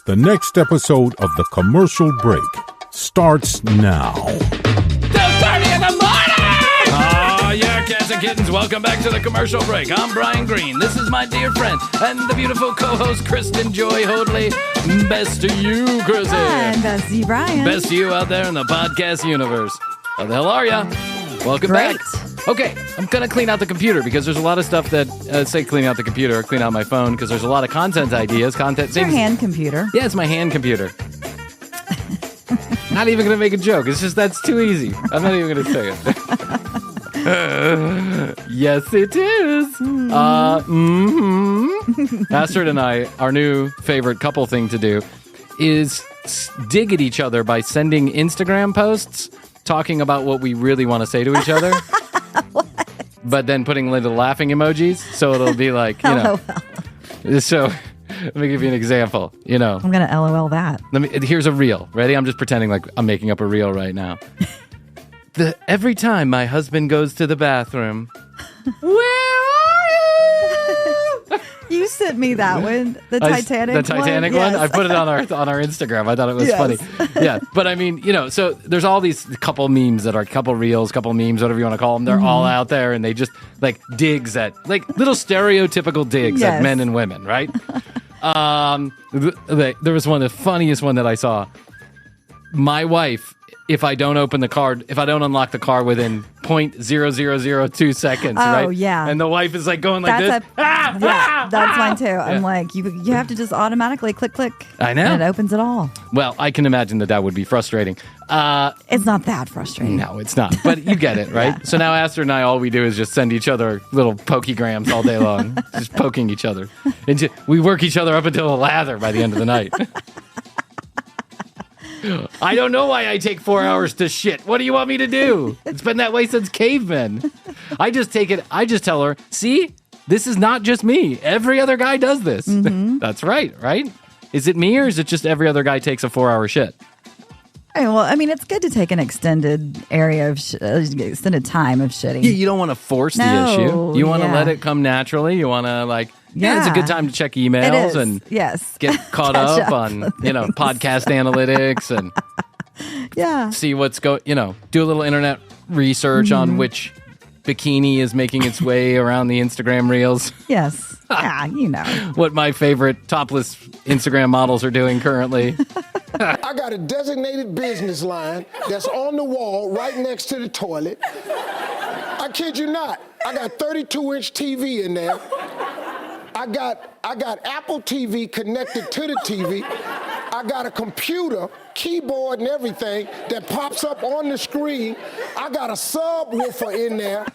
The next episode of The Commercial Break starts now. 2:30 in the morning! Oh, yeah, cats and kittens. Welcome back to The Commercial Break. I'm Brian Green. This is my dear friend and the beautiful co-host, Kristen Joy Hoadley. Best to you, Kristen. And best to you, Brian. Best to you out there in the podcast universe. How the hell are ya? Welcome Great. back. Okay, I'm going to clean out the computer because there's a lot of stuff that, say clean out the computer or clean out my phone because there's a lot of content ideas. It's your hand computer. Yeah, it's my hand computer. Not even going to make a joke. It's just that's too easy. I'm not even going to say it. Yes, it is. Astrid and I, our new favorite couple thing to do is dig at each other by sending Instagram posts talking about what we really want to say to each other. But then putting little laughing emojis, so it'll be like, you know. So let me give you an example. You know, I'm gonna LOL that. Here's a reel. Ready? I'm just pretending like I'm making up a reel right now. Every time my husband goes to the bathroom, where are you? You sent me that one, the Titanic one. The Titanic one? Yes. I put it on our Instagram. I thought it was funny. Yeah, but I mean, you know, so there's all these couple memes that are couple reels, couple memes, whatever you want to call them. They're all out there, and they just like digs at like little stereotypical digs at men and women, right? There was the funniest one that I saw. My wife, if I don't open the card, if I don't unlock the car within 0.0002 seconds, right? Oh, yeah. And the wife is like going like this. That's mine too. I'm like, you have to just automatically click. I know. And it opens it all. Well, I can imagine that would be frustrating. It's not that frustrating. No, it's not. But you get it, right? Yeah. So now Astrid and I, all we do is just send each other little pokegrams all day long. Just poking each other. And we work each other up until a lather by the end of the night. I don't know why I take 4 hours to shit. What do you want me to do? It's been that way since cavemen. I just tell her, see, this is not just me. Every other guy does this. Mm-hmm. That's right? Is it me or is it just every other guy takes a 4-hour shit? Well, I mean, it's good to take an extended extended time of shitting. You don't want to force the issue. You want to let it come naturally. You want to it's a good time to check emails and get caught up on, podcast analytics and see what's do a little internet research on which bikini is making its way around the Instagram reels. Yes. Yeah, what my favorite topless Instagram models are doing currently. I got a designated business line that's on the wall right next to the toilet. I kid you not. I got 32-inch TV in there. I got Apple TV connected to the TV. I got a computer, keyboard and everything that pops up on the screen. I got a subwoofer in there.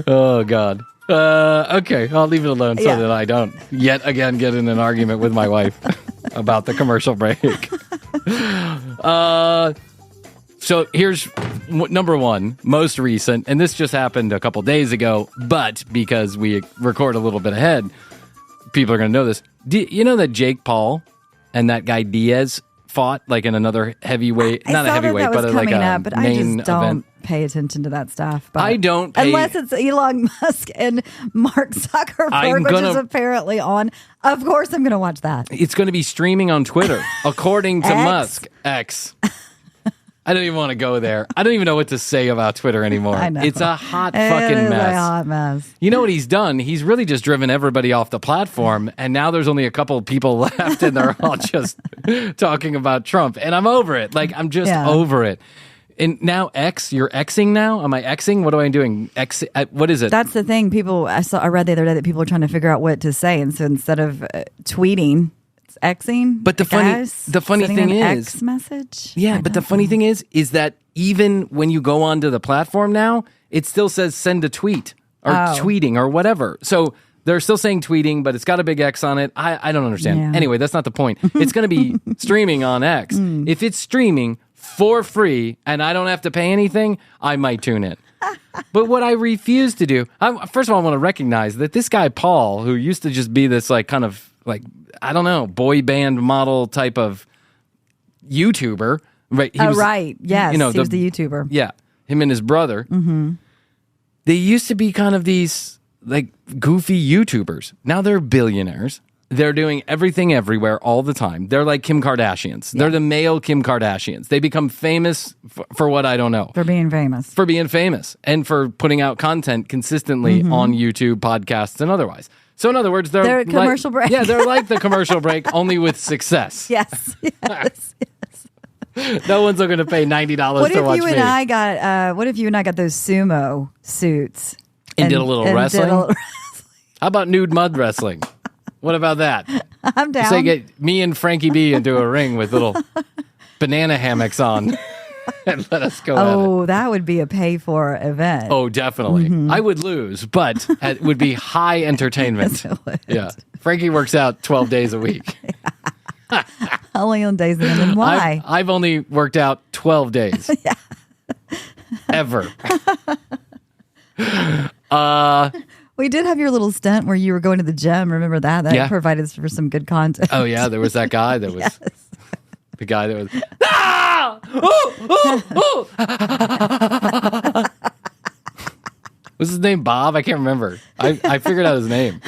Oh, God. Okay, I'll leave it alone so that I don't yet again get in an argument with my wife about the commercial break. So here's number one, most recent, and this just happened a couple days ago, but because we record a little bit ahead, people are going to know this. You know that Jake Paul and that guy Diaz fought in another heavyweight, not a heavyweight, but like a but main I just don't event? pay attention to that stuff. But I don't unless it's Elon Musk and Mark Zuckerberg, which is apparently on. Of course, I'm going to watch that. It's going to be streaming on Twitter, according to Musk. X. I don't even want to go there. I don't even know what to say about Twitter anymore. I know. It's a hot fucking mess. A hot mess. You know what he's done? He's really just driven everybody off the platform, and now there's only a couple of people left, and they're all just talking about Trump. And I'm over it. I'm just over it. And now you're Xing now? Am I Xing? What am I doing? What is it? That's the thing. I read the other day that people are trying to figure out what to say, and so instead of tweeting, it's Xing. But the funny thing is, X message. Yeah, but the funny thing is that even when you go onto the platform now, it still says send a tweet or tweeting or whatever. So they're still saying tweeting, but it's got a big X on it. I don't understand. Yeah. Anyway, that's not the point. It's going to be streaming on X. If it's streaming for free and I don't have to pay anything, I might tune in. But what I refuse to do, first of all, I want to recognize that this guy Paul, who used to just be this kind of I don't know, boy band model type of YouTuber, right? Right. Yes, he was the YouTuber. Yeah, him and his brother. Mm-hmm. They used to be kind of these goofy YouTubers. Now they're billionaires. They're doing everything everywhere all the time. They're like Kim Kardashians. They're the male Kim Kardashians. They become famous for what I don't know. For being famous. For being famous and for putting out content consistently on YouTube, podcasts, and otherwise. So in other words, they're a commercial break. Yeah, they're like the commercial break, only with success. Yes. No one's going to pay $90 to watch me. What if you and I got those sumo suits and did a little wrestling? How about nude mud wrestling? What about that? I'm down. Say get me and Frankie B into a ring with little banana hammocks on and let us go at it. Oh, that would be a pay-for event. Oh, definitely. I would lose, but it would be high entertainment. Yeah. Frankie works out 12 days a week. Only on days and then why? I've only worked out 12 days. Ever. We did have your little stint where you were going to the gym. Remember that? That provided us for some good content. Oh, yeah. There was that guy that was the guy that was. Ah! Ooh, ooh, ooh. Was his name Bob? I can't remember. I figured out his name.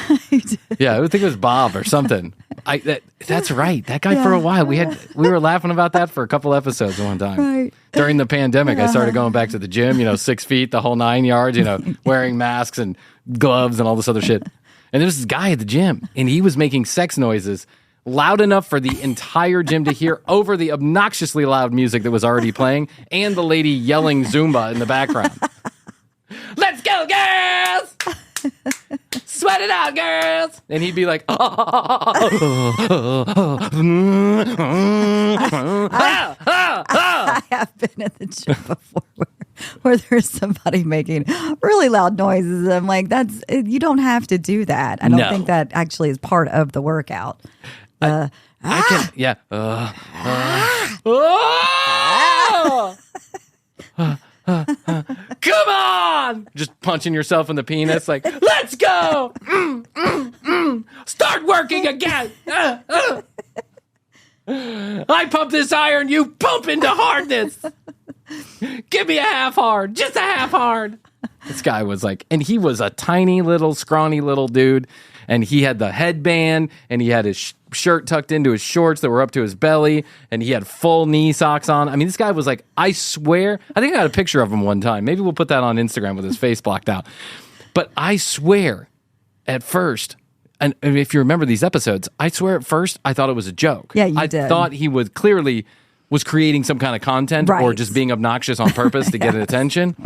Yeah, I would think it was Bob or something. That's right. That guy for a while. We were laughing about that for a couple episodes one time. Right. During the pandemic, I started going back to the gym, 6 feet, the whole 9 yards, wearing masks and gloves and all this other shit. And there was this guy at the gym, and he was making sex noises loud enough for the entire gym to hear over the obnoxiously loud music that was already playing and the lady yelling Zumba in the background. Let's go, girls! Sweat it out, girls! And he'd be like, I have been at the gym before where there's somebody making really loud noises. I'm like, you don't have to do that. I don't think that actually is part of the workout. I can, yeah. Come on! Just punching yourself in the penis like, let's go! Start working again! I pump this iron, you pump into hardness! Give me a half hard, just a half hard! This guy was like, and he was a tiny little, scrawny little dude, and he had the headband, and he had his shirt tucked into his shorts that were up to his belly, and he had full knee socks on. I mean, this guy was like, I swear, I think I got a picture of him one time. Maybe we'll put that on Instagram with his face blocked out. But I swear, at first, and if you remember these episodes, I swear at first I thought it was a joke. Yeah, you I did. Thought he was clearly creating some kind of content or just being obnoxious on purpose to get attention.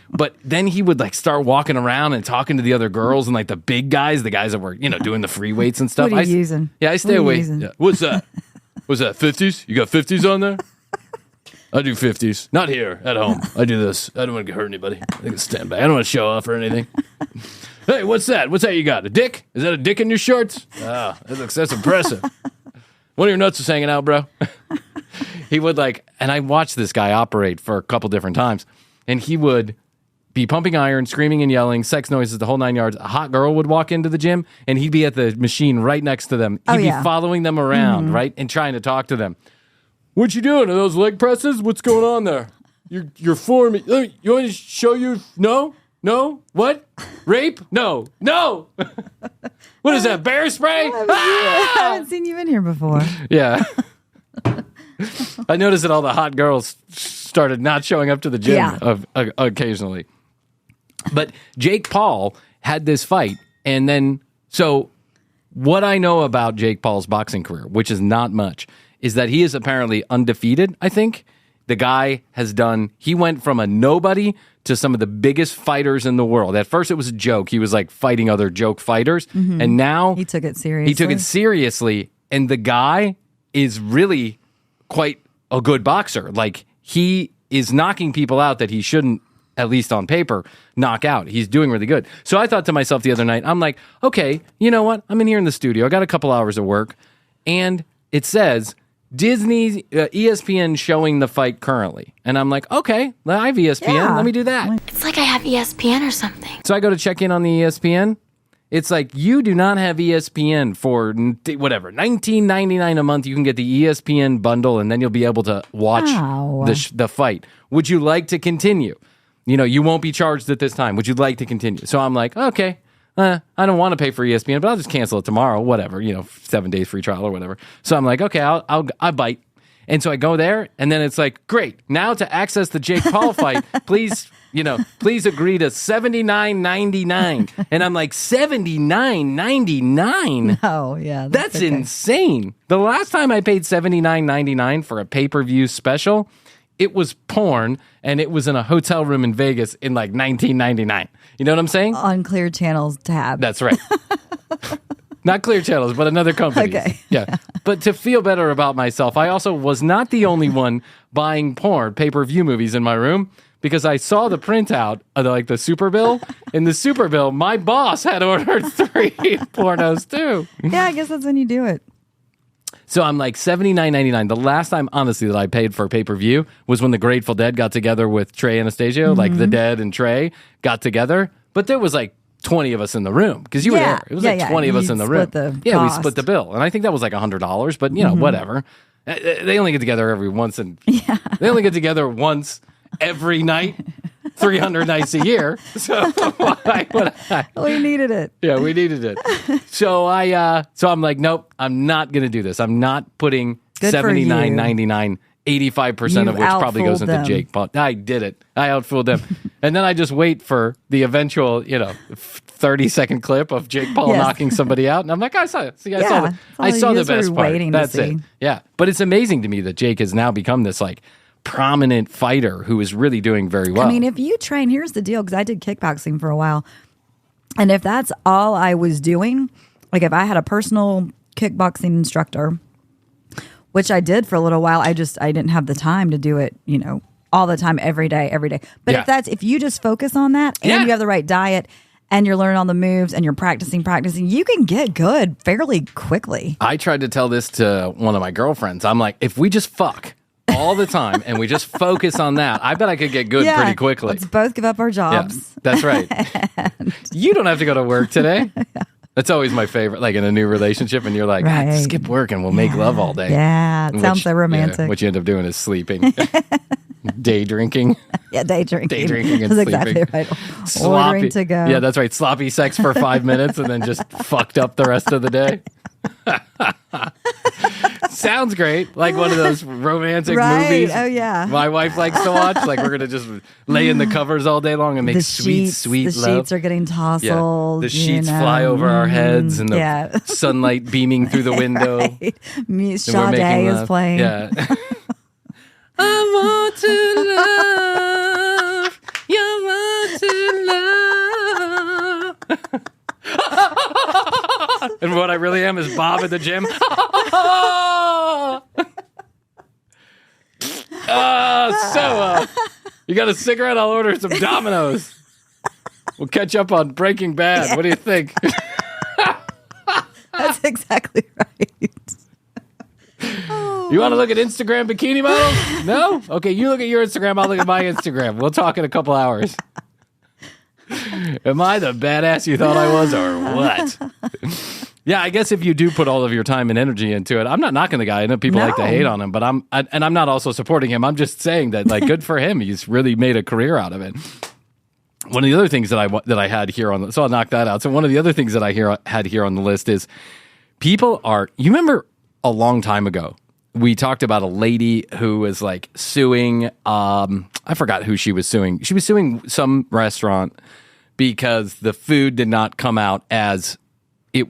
But then he would like start walking around and talking to the other girls and like the big guys, the guys that were, doing the free weights and stuff. What are you using? Yeah, I stay away. Yeah. What's that? What's that, 50s? You got 50s on there? I do 50s. Not here, at home. I do this. I don't want to hurt anybody. I can stand back. I don't want to show off or anything. Hey, what's that? What's that you got? A dick? Is that a dick in your shorts? Ah, that's impressive. One of your nuts is hanging out, bro. He would and I watched this guy operate for a couple different times, and he would be pumping iron, screaming and yelling, sex noises, the whole 9 yards. A hot girl would walk into the gym, and he'd be at the machine right next to them. He'd be following them around, right, and trying to talk to them. What you doing? Are those leg presses? What's going on there? You're forming. You want me to show you? No? What? Rape? No. What is that, bear spray? I haven't seen you in here before. Yeah. I noticed that all the hot girls started not showing up to the gym occasionally. But Jake Paul had this fight, and then, so what I know about Jake Paul's boxing career, which is not much, is that he is apparently undefeated, I think. The guy he went from a nobody to some of the biggest fighters in the world. At first it was a joke. He was like fighting other joke fighters. Mm-hmm. And now he took it seriously. And the guy is really quite a good boxer. Like, he is knocking people out that he shouldn't, at least on paper, knock out. He's doing really good. So I thought to myself the other night, I'm like, okay, you know what? I'm in here in the studio. I got a couple hours of work. And it says Disney, ESPN showing the fight currently. And I'm like, okay, I have ESPN. Yeah. Let me do that. It's like I have ESPN or something. So I go to check in on the ESPN. It's like, you do not have ESPN for whatever, $19.99 a month. You can get the ESPN bundle, and then you'll be able to watch the fight. Would you like to continue? You won't be charged at this time. Would you like to continue? So I'm like, okay, I don't want to pay for ESPN, but I'll just cancel it tomorrow, whatever, 7 days free trial or whatever. So I'm like, okay, I bite. And so I go there, and then it's like, great. Now to access the Jake Paul fight, please agree to $79.99. And I'm like, $79.99? Oh, yeah. That's insane. The last time I paid $79.99 for a pay-per-view special, it was porn, and it was in a hotel room in Vegas in like 1999. You know what I'm saying? On Clear Channel's tab. That's right. Not Clear Channels, but another company. Okay. Yeah. But to feel better about myself, I also was not the only one buying porn, pay-per-view movies in my room, because I saw the printout of the Super Bill. In the Super Bill, my boss had ordered 3 pornos too. Yeah, I guess that's when you do it. So I'm like $79.99. The last time, honestly, that I paid for pay-per-view was when the Grateful Dead got together with Trey Anastasio, like the Dead and Trey got together. But there was like 20 of us in the room because you were there. It was 20 of us in the room. We split the bill. And I think that was like $100, but whatever. They only get together every once they only get together once every night, 300 nights a year. So we needed it. Yeah, we needed it. So I'm like, nope, I'm not going to do this. I'm not putting $79.99, 85% of which probably goes into Jake Paul. I did it. I outfooled them. And then I just wait for the eventual, 30-second clip of Jake Paul knocking somebody out. And I'm like, I saw it. See, I saw the best part. That's it. Yeah. But it's amazing to me that Jake has now become this like prominent fighter who is really doing very well. I mean, if you train, here's the deal, because I did kickboxing for a while. And if that's all I was doing, like if I had a personal kickboxing instructor, which I did for a little while, I didn't have the time to do it, all the time, every day. But if you just focus on that and you have the right diet and you're learning all the moves and you're practicing, you can get good fairly quickly. I tried to tell this to one of my girlfriends. I'm like, if we just fuck all the time and we just focus on that, I bet I could get good pretty quickly. Let's both give up our jobs. Yeah, that's right. You don't have to go to work today. That's always my favorite, like in a new relationship, and you're like, skip work and we'll make love all day. Yeah, it sounds so romantic. Yeah, what you end up doing is sleeping. Day drinking. Yeah, day drinking. Day drinking and that's sleeping. Exactly right. Sloppy. Ordering to go. Yeah, that's right. Sloppy sex for 5 minutes and then just fucked up the rest of the day. Sounds great. Like one of those romantic movies. Oh, yeah. My wife likes to watch. Like we're going to just lay in the covers all day long and make sweet love. The sheets are getting tousled. Yeah. The sheets fly over our heads and the sunlight beaming through the window. Right. Sade is playing. Yeah. I want to love. You want to love. And what I really am is Bob at the gym. You got a cigarette? I'll order some Domino's. We'll catch up on Breaking Bad. What do you think? That's exactly right. You want to look at Instagram bikini models? No? Okay, you look at your Instagram, I'll look at my Instagram. We'll talk in a couple hours. Am I the badass you thought I was, or what? Yeah, I guess if you do put all of your time and energy into it, I'm not knocking the guy. I know people like to hate on him, but I'm not also supporting him. I'm just saying that, like, good for him. He's really made a career out of it. One of the other things that I had here on, so I'll knock that out. So one of the other things that I had here on the list is people are. You remember a long time ago we talked about a lady who was like suing. I forgot who she was suing. She was suing some restaurant because the food did not come out as it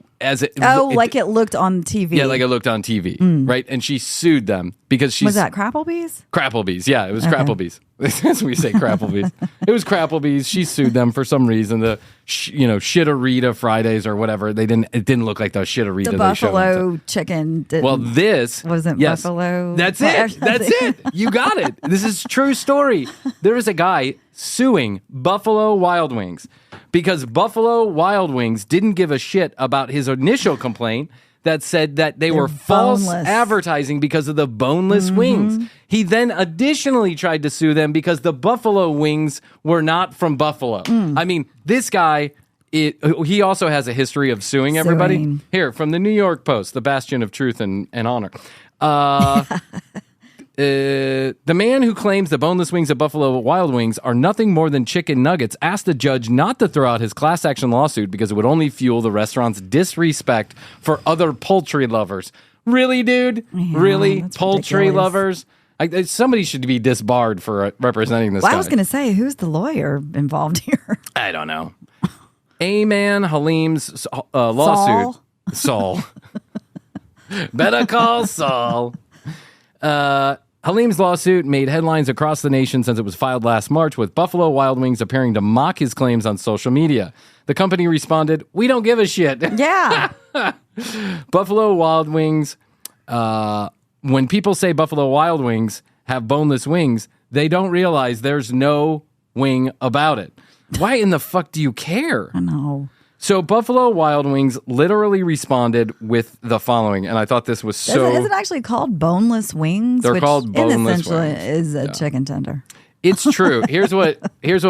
looked on TV. Yeah, like it looked on TV, right? And she sued them because was that Crapplebee's? Crapplebee's, yeah, it was Crapplebee's. As we say, Crapplebee's. It was Crapplebee's. She sued them for some reason. The Shitterita Fridays or whatever. It didn't look like the Shitterita. The buffalo chicken. This wasn't buffalo. That's it. That's it. You got it. This is a true story. There is a guy suing Buffalo Wild Wings because Buffalo Wild Wings didn't give a shit about his initial complaint that said that they were false advertising because of the boneless wings. He then additionally tried to sue them because the buffalo wings were not from Buffalo. I mean, this guy, he also has a history of suing everybody. Here, from the New York Post, the bastion of truth and honor. The man who claims the boneless wings at Buffalo Wild Wings are nothing more than chicken nuggets asked the judge not to throw out his class action lawsuit because it would only fuel the restaurant's disrespect for other poultry lovers. Really, dude? Yeah, really? that's Poultry ridiculous. lovers? Somebody should be disbarred for representing this Well, guy. I was going to say, who's the lawyer involved here? I don't know. Ayman Halim's lawsuit. Saul. Better call Saul. Halim's lawsuit made headlines across the nation since it was filed last March, with Buffalo Wild Wings appearing to mock his claims on social media. The company responded, "We don't give a shit." Yeah. Buffalo Wild Wings, when people say Buffalo Wild Wings have boneless wings, they don't realize there's no wing about it. Why in the fuck do you care? I know. So Buffalo Wild Wings literally responded with the following, and I thought this was so... Is it actually called boneless wings? They're which called boneless essentially wings. is a chicken tender. It's true. Here's what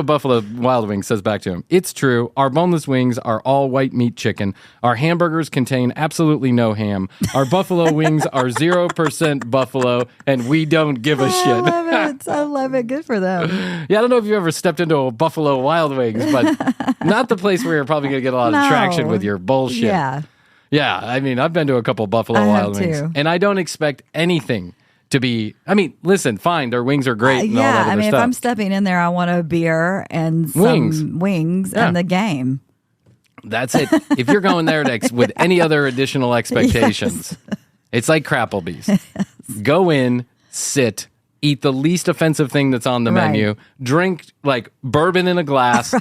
Buffalo Wild Wings says back to him. It's true. Our boneless wings are all white meat chicken. Our hamburgers contain absolutely no ham. Our buffalo wings are 0% buffalo, and we don't give a shit. I love it. Good for them. Yeah, I don't know if you ever stepped into a Buffalo Wild Wings, but not the place where you're probably going to get a lot of traction with your bullshit. Yeah. Yeah, I mean, I've been to a couple Buffalo I Wild have Wings, too. and I don't expect anything to be... I mean, listen, fine, their wings are great and all that other I mean, stuff. if I'm stepping in there, I want a beer and some wings Yeah. and the game. That's it. If you're going there with any other additional expectations, it's like Crapplebee's. Go in, sit, eat the least offensive thing that's on the Right. menu, drink like bourbon in a glass,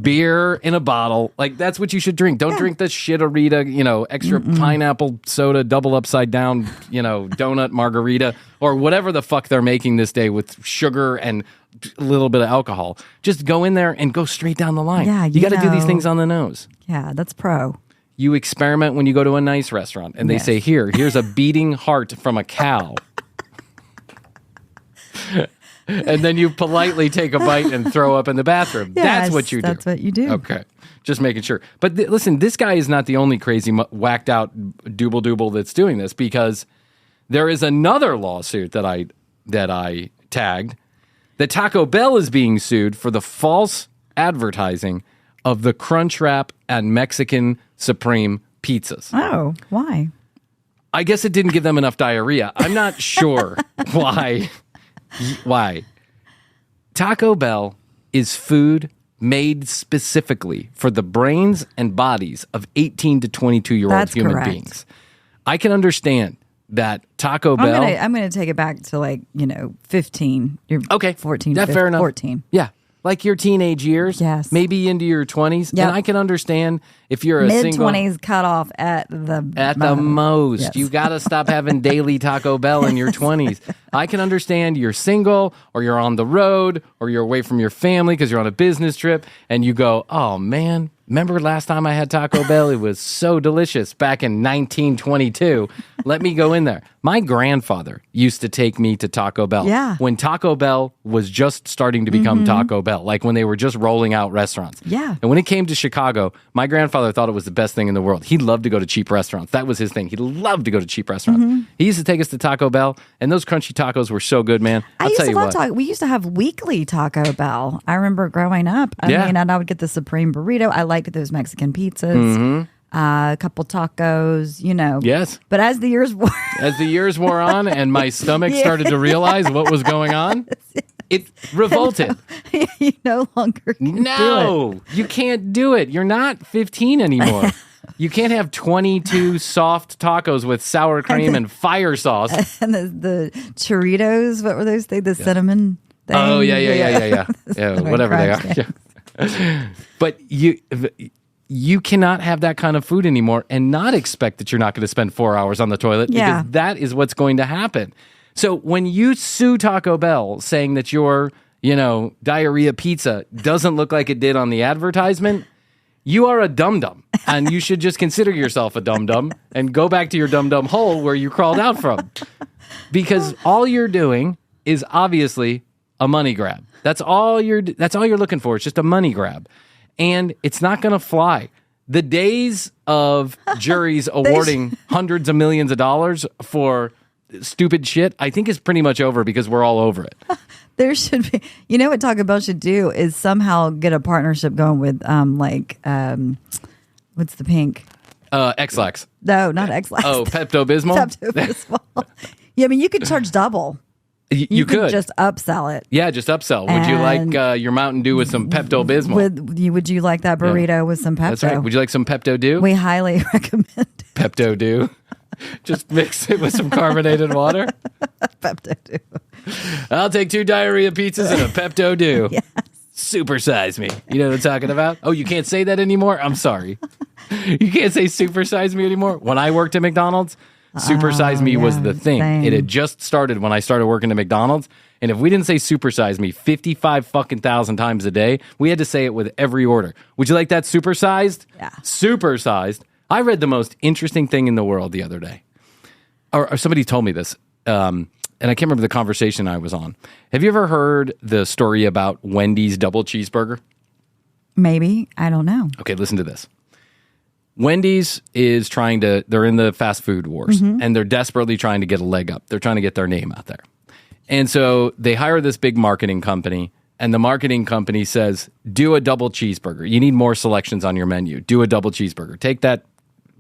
beer in a bottle. Like that's what you should drink. Don't drink the shitarita, extra pineapple soda, double upside down, donut margarita, or whatever the fuck they're making this day with sugar and a little bit of alcohol. Just go in there and go straight down the line. Yeah, you got to do these know. things on the nose. Yeah, that's pro. You experiment when you go to a nice restaurant and they Yes. say, here's a beating heart from a cow. And then you politely take a bite and throw up in the bathroom. That's Yes, what you do. that's what you do. Okay. Just making sure. But listen, this guy is not the only crazy whacked out dooble that's doing this, because there is another lawsuit that I tagged. That Taco Bell is being sued for the false advertising of the Crunchwrap and Mexican Supreme pizzas. Oh, why? I guess it didn't give them enough diarrhea. I'm not sure why. Taco Bell is food made specifically for the brains and bodies of 18 to 22-year-old That's human correct. beings. I can understand that Taco Bell... I'm gonna take it back to 15. You're Okay. 14. That's fair enough. 14. Yeah. Like your teenage years. Yes. Maybe into your 20s. Yep. And I can understand if you're a Mid single... 20s cut off at the most. Yes. You got to stop having daily Taco Bell in your 20s. I can understand you're single, or you're on the road, or you're away from your family because you're on a business trip, and you go, oh man, remember last time I had Taco Bell? It was so delicious back in 1922. Let me go in there. My grandfather used to take me to Taco Bell. Yeah. When Taco Bell was just starting to become Taco Bell, like when they were just rolling out restaurants. Yeah. And when it came to Chicago, my grandfather thought it was the best thing in the world. He loved to go to cheap restaurants. That was his thing. He loved to go to cheap restaurants. He used to take us to Taco Bell, and those crunchy tacos were so good, man. I I'll used tell to you love what. Taco. We used to have weekly Taco Bell. I remember growing up. I Yeah. mean, and I would get the Supreme Burrito. I liked those Mexican pizzas. Mm-hmm. A couple tacos, Yes. But as the years wore, As the years wore on and my stomach started to realize what was going on, it revolted. you no longer can do it. No, you can't do it. You're not 15 anymore. You can't have 22 soft tacos with sour cream and fire sauce. And the churritos, what were those things? The cinnamon thing? Oh, yeah. Yeah, Cinnamon whatever they are. crunch, Yeah. But you cannot have that kind of food anymore and not expect that you're not going to spend 4 hours on the toilet, Yeah. because that is what's going to happen. So when you sue Taco Bell saying that your, diarrhea pizza doesn't look like it did on the advertisement, you are a dum-dum, and you should just consider yourself a dum-dum and go back to your dum-dum hole where you crawled out from. Because all you're doing is obviously a money grab. That's all you're looking for. It's just a money grab. And it's not going to fly. The days of juries awarding hundreds of millions of dollars for stupid shit, I think is pretty much over because we're all over it. There should be, what Taco Bell should do is somehow get a partnership going with what's the pink? X-Lax. No, not X-Lax. Oh, Pepto-Bismol? Pepto-Bismol. Yeah, I mean, you could charge double. You could just upsell it. Yeah, just upsell. Would you like your Mountain Dew with some Pepto-Bismol? Would you like that burrito with some Pepto? That's right. Would you like some Pepto-Dew? We highly recommend it. Pepto-Dew. Just mix it with some carbonated water. Pepto-Dew. I'll take 2 diarrhea pizzas and a Pepto-Dew. Yes. Supersize me. You know what I'm talking about? Oh, you can't say that anymore? I'm sorry. You can't say supersize me anymore? When I worked at McDonald's, supersize me was the thing. Same. It had just started when I started working at McDonald's. And if we didn't say supersize me 55,000 times a day, we had to say it with every order. Would you like that supersized? Yeah. Supersized. I read the most interesting thing in the world the other day. Or somebody told me this. And I can't remember the conversation I was on. Have you ever heard the story about Wendy's double cheeseburger? Maybe. I don't know. Okay, listen to this. Wendy's is they're in the fast food wars, and they're desperately trying to get a leg up. They're trying to get their name out there. And so they hire this big marketing company, and the marketing company says, do a double cheeseburger. You need more selections on your menu. Do a double cheeseburger. Take that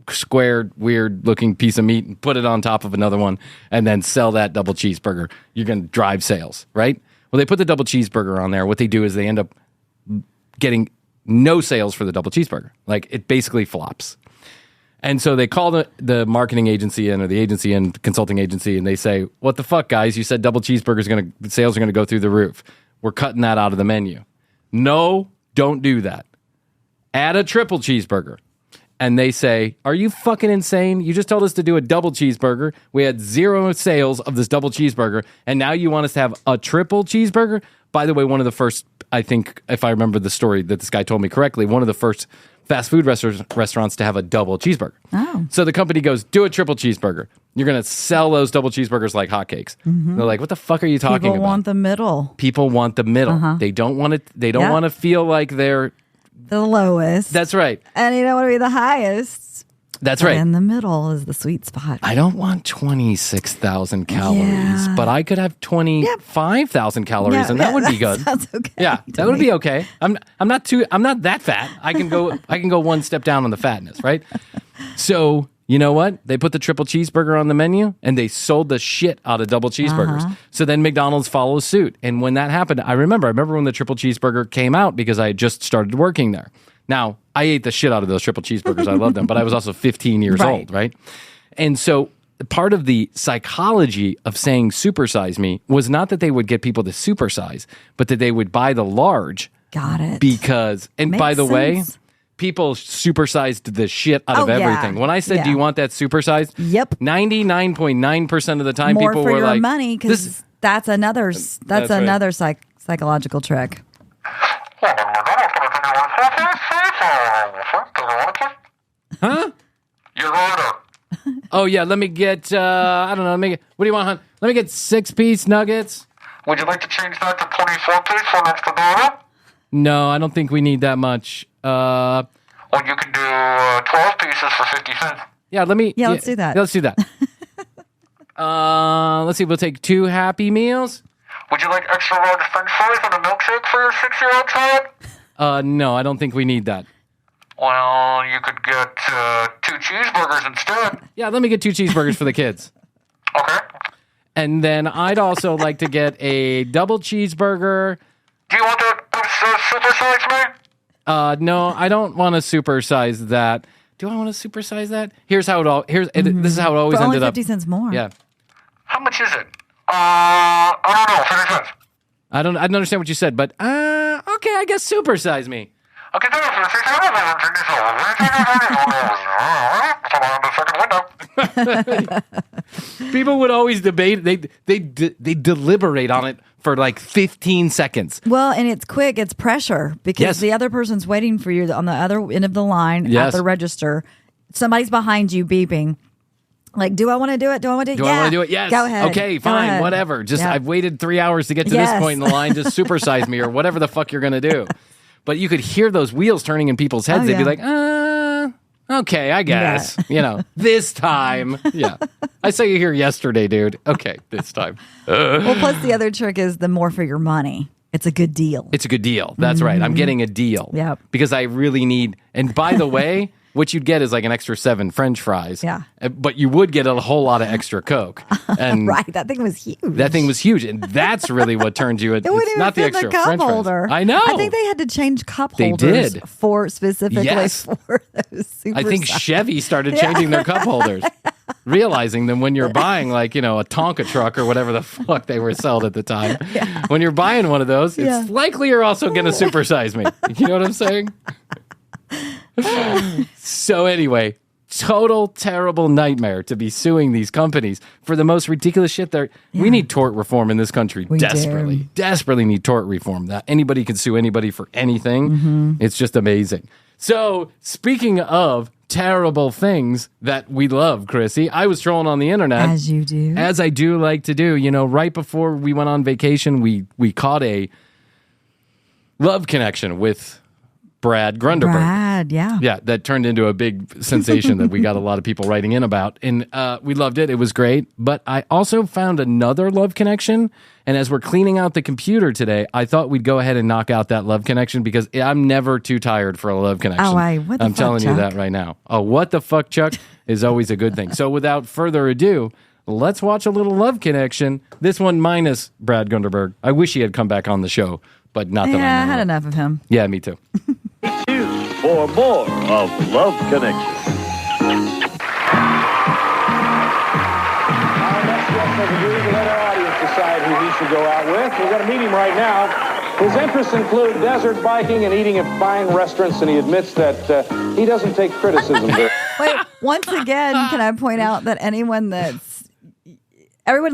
squared, weird-looking piece of meat and put it on top of another one, and then sell that double cheeseburger. You're going to drive sales, right? Well, they put the double cheeseburger on there. What they do is they end up getting no sales for the double cheeseburger. Like, it basically flops. And so they call the marketing agency in, or the agency in, consulting agency, and they say, what the fuck, guys? You said double cheeseburgers sales are going to go through the roof. We're cutting that out of the menu. No, don't do that. Add a triple cheeseburger. And they say, are you fucking insane? You just told us to do a double cheeseburger. We had 0 sales of this double cheeseburger. And now you want us to have a triple cheeseburger? By the way, one of the first, I think, if I remember the story that this guy told me correctly, one of the first fast food restaurants to have a double cheeseburger. Oh. So the company goes, do a triple cheeseburger. You're going to sell those double cheeseburgers like hotcakes. They're like, what the fuck are you talking about? People want the middle. People want the middle. They don't want to. They don't want to feel like they're the lowest. That's right. And you don't want to be the highest. That's right. And the middle is the sweet spot. I don't want 26,000 calories, but I could have 25,000 calories, and that would be good. Sounds okay. Yeah, that would be okay. I'm not that fat. I can go one step down on the fatness, right? So you know what? They put the triple cheeseburger on the menu, and they sold the shit out of double cheeseburgers. So then McDonald's follows suit. And when that happened, I remember when the triple cheeseburger came out, because I had just started working there. Now, I ate the shit out of those triple cheeseburgers. I love them, but I was also 15 years old, right? And so part of the psychology of saying supersize me was not that they would get people to supersize, but that they would buy the large. Got it. Because, and Makes by the way, sense. people supersized the shit out of everything. When I said, do you want that supersized? Yep. 99.9% of the time, More people for were your like, money, because that's another psychological trick. Huh? Your order. Oh, yeah, let me get, I don't know, what do you want, hon? Let me get 6-piece nuggets. Would you like to change that to 24-piece for an extra dollar? No, I don't think we need that much. Or you can do 12 pieces for 50 cents. Yeah, let's do that. Let's do that. Let's see, we'll take 2 Happy Meals. Would you like extra large french fries and a milkshake for your 6-year-old child? No, I don't think we need that. Well, you could get 2 cheeseburgers instead. Yeah, let me get 2 cheeseburgers for the kids. Okay. And then I'd also like to get a double cheeseburger. Do you want that supersize me? No, I don't want to supersize that. Do I want to supersize that? Here's how this is how it always For only ended 50 cents more. Yeah. How much is it? I don't know. 50 cents. I don't understand what you said, but okay, I guess supersize me. Okay, People would always debate. They deliberate on it for like 15 seconds. Well, and it's quick. It's pressure because the other person's waiting for you on the other end of the line at the register. Somebody's behind you beeping. Like, do I want to do it? Do I want to do it? Do I want to do it? Yes. Go ahead. Okay, fine, whatever. Just I've waited 3 hours to get to this point in the line. Just supersize me or whatever the fuck you're going to do. But you could hear those wheels turning in people's heads. They'd be like, Okay, I guess. This time. Yeah. I saw you here yesterday, dude. Okay, this time. Well, plus the other trick is the more for your money. It's a good deal. It's a good deal. That's right. I'm getting a deal. Yep. Because I really need, and by the way, what you'd get is like an extra 7 French fries. Yeah. But you would get a whole lot of extra Coke. And right. That thing was huge. That thing was huge. And that's really what turns you. It wouldn't it's even not the fit extra the cup French holder. fries. I know. I think they had to change cup They holders did. for specifically Yes. for those super I think size. Chevy started changing their cup holders, realizing that when you're buying like, a Tonka truck or whatever the fuck they were sold at the time, when you're buying one of those, it's likely you're also going to supersize me. You know what I'm saying? So anyway, total terrible nightmare to be suing these companies for the most ridiculous shit. We need tort reform in this country. Desperately need tort reform. That anybody can sue anybody for anything. It's just amazing. So speaking of terrible things that we love, Chrissy, I was trolling on the internet. As you do. As I do like to do. Right before we went on vacation, we caught a love connection with Brad Grunderberg. Yeah, that turned into a big sensation that we got a lot of people writing in about. And we loved it. It was great. But I also found another love connection. And as we're cleaning out the computer today, I thought we'd go ahead and knock out that love connection because I'm never too tired for a love connection. What the I'm fuck, telling you Chuck? that right now. Oh, what the fuck, Chuck, is always a good thing. So without further ado, let's watch a little love connection. This one minus Brad Grunderberg. I wish he had come back on the show, but not that I I know. had enough of him. Yeah, me too. For more of Love Connection. Our next guest has agreed to let our audience decide who he should go out with. We're going to meet him right now. His interests include desert biking and eating at fine restaurants, and he admits that he doesn't take criticism very. Wait, once again, can I point out that everyone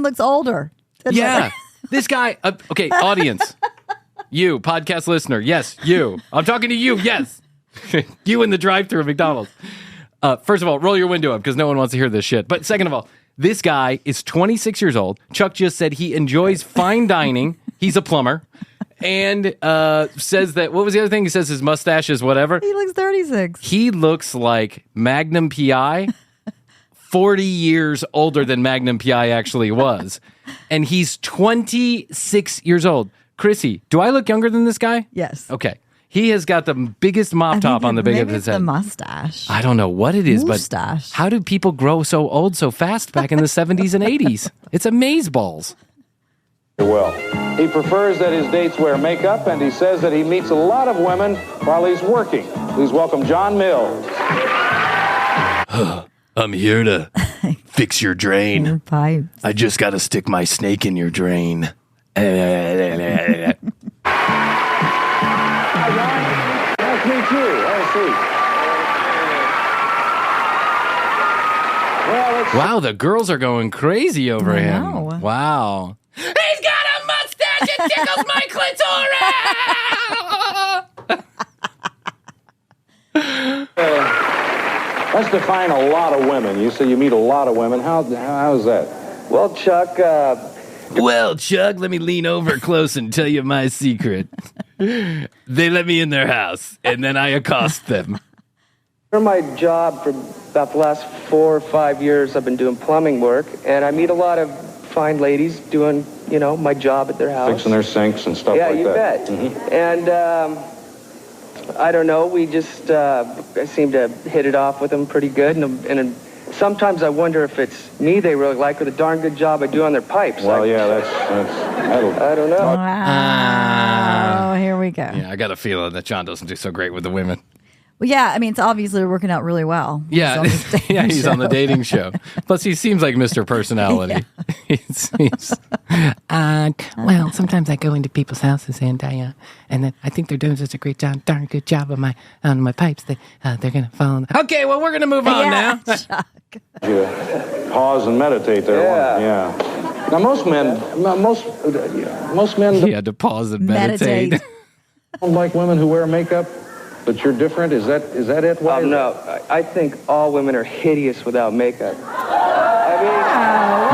looks older. Yeah. This guy, okay, audience. You, podcast listener. Yes, you. I'm talking to you. Yes. You in the drive-thru of McDonald's. First of all, roll your window up because no one wants to hear this shit. But second of all, this guy is 26 years old. Chuck just said he enjoys fine dining. He's a plumber. And says that, what was the other thing? He says his mustache is whatever. He looks 36. He looks like Magnum P.I., 40 years older than Magnum P.I. actually was. And he's 26 years old. Chrissy, do I look younger than this guy? Yes. Okay. He has got the biggest mop top on the big of his head. The mustache. I don't know what it is, Mustache. but how do people grow so old so fast back in the 70s and 80s? It's amazeballs. Well, he prefers that his dates wear makeup, and he says that he meets a lot of women while he's working. Please welcome John Mills. I'm here to fix your drain. Your pipes. I just got to stick my snake in your drain. Hi, John. Nice to meet you. Have a seat. Well, let's Wow, the girls are going crazy over I him. know. Wow. He's got a mustache and tickles my clitoris. let's define a lot of women. You say you meet a lot of women. How's that? Well, Chuck, Well, Chuck, let me lean over close and tell you my secret. They let me in their house, and then I accost them. for my job for about the last 4 or 5 years, I've been doing plumbing work, and I meet a lot of fine ladies doing, my job at their house. Fixing their sinks and stuff like that. Yeah, you bet. Mhm. And I don't know, we just, I seem to hit it off with them pretty good, and sometimes I wonder if it's me they really like or the darn good job I do on their pipes. Well, yeah, I don't know. Wow. Here we go. Yeah, I got a feeling that John doesn't do so great with the women. Well, yeah, I mean, it's obviously working out really well. Yeah, he's on the dating show. Plus, he seems like Mr. Personality. Well, sometimes I go into people's houses and then I think they're doing such a darn good job on my pipes. They're gonna fall. Okay, well, we're gonna move on now. You pause and meditate there. Yeah. Now, most men He had to pause and meditate. don't like women who wear makeup, but you're different. Is that it? Why is No, I think all women are hideous without makeup. I mean,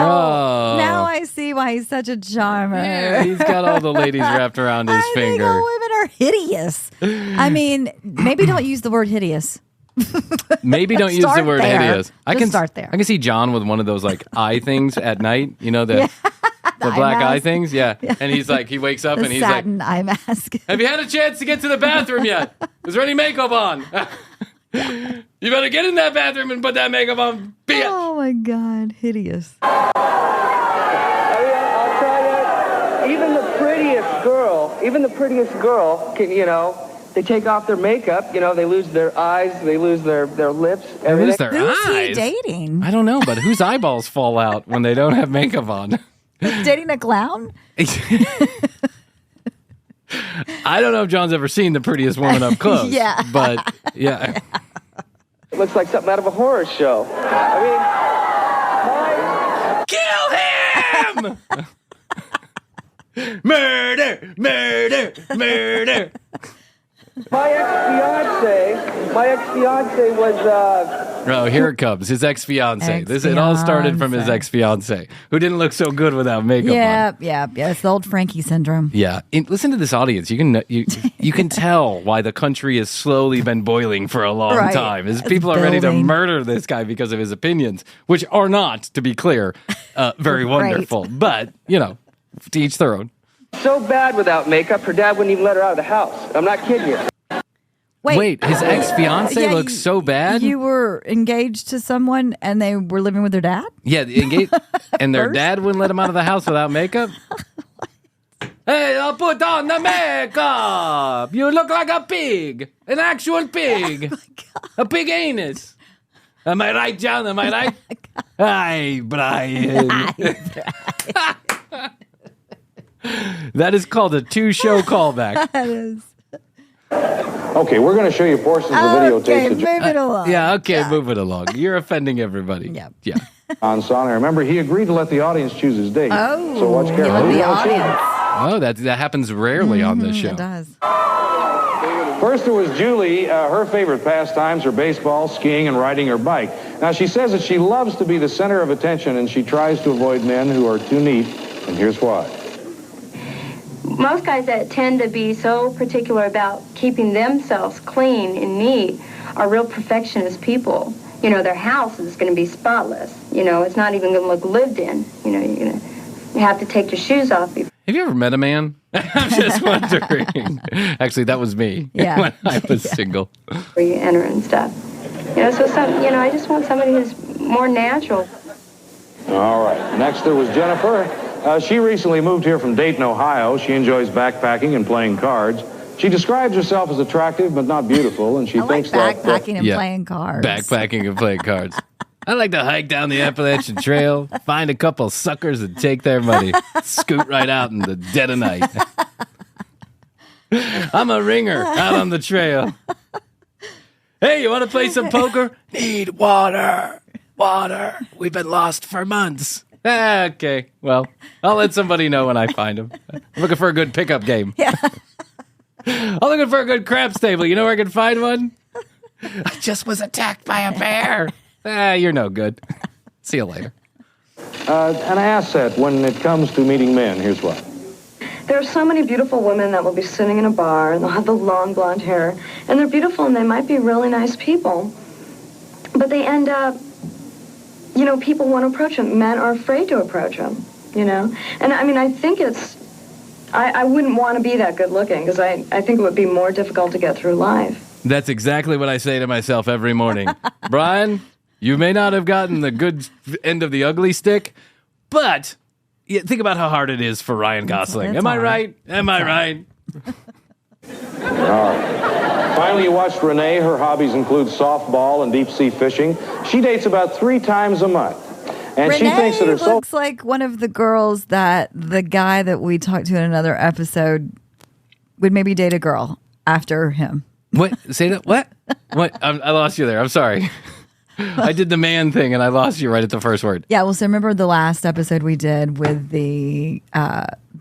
Oh. Now I see why he's such a charmer. Yeah, he's got all the ladies wrapped around his I think finger. all women are hideous. I mean, maybe don't use the word hideous. Maybe don't use the Start word there. hideous. Just start there. I can see John with one of those like eye things at night. You know the black eye mask. things. Yeah. And he's like, he wakes up The and he's like, satin eye mask. "Have you had a chance to get to the bathroom yet? Is there any makeup on? You better get in that bathroom and put that makeup on, bitch." Oh my God, hideous. I'll tell you, even the prettiest girl can, they take off their makeup, they lose their eyes, they lose their lips. They lose their Who's he eyes. dating? I don't know, but whose eyeballs fall out when they don't have makeup on? Dating a clown? I don't know if John's ever seen the prettiest woman up close. Yeah. But yeah. It looks like something out of a horror show. Kill him! Murder! Murder! Murder! My ex-fiance was, Oh, here it comes. His ex-fiance. It all started from his ex-fiance, who didn't look so good without makeup on. Yeah. It's the old Frankie syndrome. Yeah. Listen to this audience. You can tell why the country has slowly been boiling for a long Right. time. As It's people are ready to building. murder this guy because of his opinions, which are not, to be clear, very wonderful. But, to each their own. so bad without makeup, her dad wouldn't even let her out of the house. I'm not kidding you. Wait, his ex-fiance looks so bad? You were engaged to someone and they were living with their dad? Yeah, engaged, and their dad wouldn't let him out of the house without makeup? Hey, I'll put on the makeup. You look like a pig. An actual pig. A pig anus. Am I right, John? Am I right? Hi, Brian. That is called a two-show callback. That is. Okay, we're going to show you portions of videotapes Okay, that move it along. Yeah, okay, move it along. You're offending everybody. Yeah. John saw. And remember, he agreed to let the audience choose his date. Oh, so watch you carefully. let Who the you wanna choose? audience. Oh, that happens rarely on this show. It does. First, there was Julie. Her favorite pastimes are baseball, skiing, and riding her bike. Now, she says that she loves to be the center of attention, and she tries to avoid men who are too neat. And here's why. Most guys that tend to be so particular about keeping themselves clean and neat are real perfectionist people. Their house is going to be spotless. It's not even going to look lived in. You have to take your shoes off. Have you ever met a man? I'm just wondering. Actually, that was me when I was single. Where you enter and stuff. I just want somebody who's more natural. All right. Next, there was Jennifer. She recently moved here from Dayton, Ohio. She enjoys backpacking and playing cards. She describes herself as attractive but not beautiful, and she thinks backpacking and playing cards. Backpacking and playing cards. I like to hike down the Appalachian Trail, find a couple suckers and take their money, scoot right out in the dead of night. I'm a ringer out on the trail. Hey, you want to play some poker? Need water. Water. We've been lost for months. Okay, well, I'll let somebody know when I find them. I'm looking for a good pickup game. Yeah. I'm looking for a good craps table. You know where I can find one? I just was attacked by a bear. You're no good. See you later. An asset when it comes to meeting men. Here's what. There are so many beautiful women that will be sitting in a bar and they'll have the long blonde hair and they're beautiful and they might be really nice people, but they end up, people want to approach them. Men are afraid to approach them, And I think I wouldn't want to be that good looking because I think it would be more difficult to get through life. That's exactly what I say to myself every morning. Brian, you may not have gotten the good end of the ugly stick, but think about how hard it is for Ryan Gosling. Am I right? Am I right? All right. Finally, you watched Renee. Her hobbies include softball and deep-sea fishing. She dates about 3 times a month. And Renee she thinks that her looks like one of the girls that the guy that we talked to in another episode would maybe date a girl after him. What? Say that? What? What? I lost you there. I'm sorry. I did the man thing and I lost you right at the first word. Yeah, well, so remember the last episode we did with the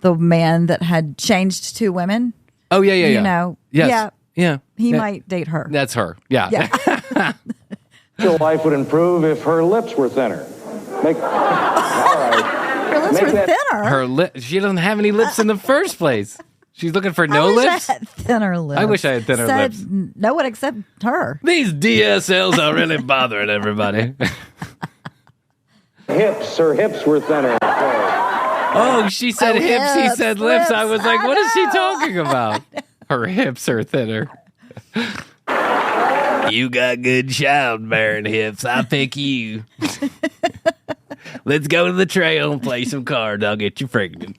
man that had changed 2 women? Oh, yeah. Yes. Yeah. He might date her. That's her. Yeah. Her life would improve if her lips were thinner. All right. Her lips were thinner. She doesn't have any lips in the first place. She's looking for no lips? I had thinner lips. I wish I had thinner Said lips. No one except her. These DSLs are really bothering everybody. Her hips were thinner. Oh, she said hips. He said lips. I was like, what is she talking about? Her hips are thinner. You got good childbearing hips. I pick you. Let's go to the trail and play some cards. I'll get you pregnant.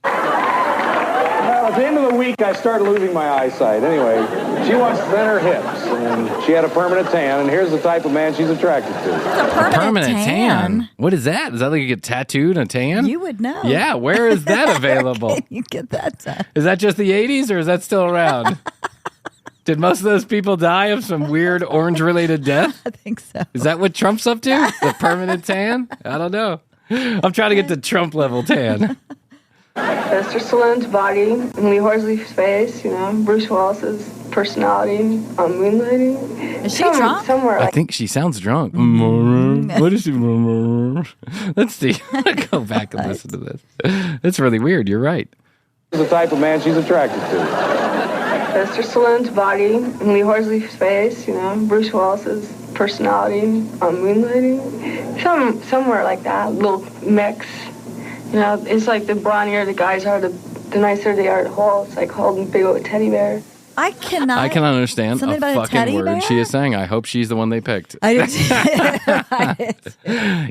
Well, at the end of the week, I started losing my eyesight. Anyway, she wants thinner hips, and she had a permanent tan, and here's the type of man she's attracted to. A permanent tan? What is that? Is that like you get tattooed and tan? You would know. Yeah, where is that available? You get that done. Is that just the 80s or is that still around? Did most of those people die of some weird orange-related death? I think so. Is that what Trump's up to? The permanent tan? I don't know. I'm trying to get the Trump-level tan. Sylvester Stallone's body, Lee Horsley's face, Bruce Willis's personality on Moonlighting. Is she drunk? Somewhere I think she sounds drunk. What is she? Let's see. Go back and listen to this. It's really weird. You're right. The type of man she's attracted to. Sylvester Stallone's body, Lee Horsley's face, Bruce Willis's personality on Moonlighting. Somewhere like that, little mix. It's like the brawnier the guys are, the nicer they are to hold. It's like holding a big old teddy bear. I can understand something a about a fucking teddy word bear? she is saying. I hope she's the one they picked. I did.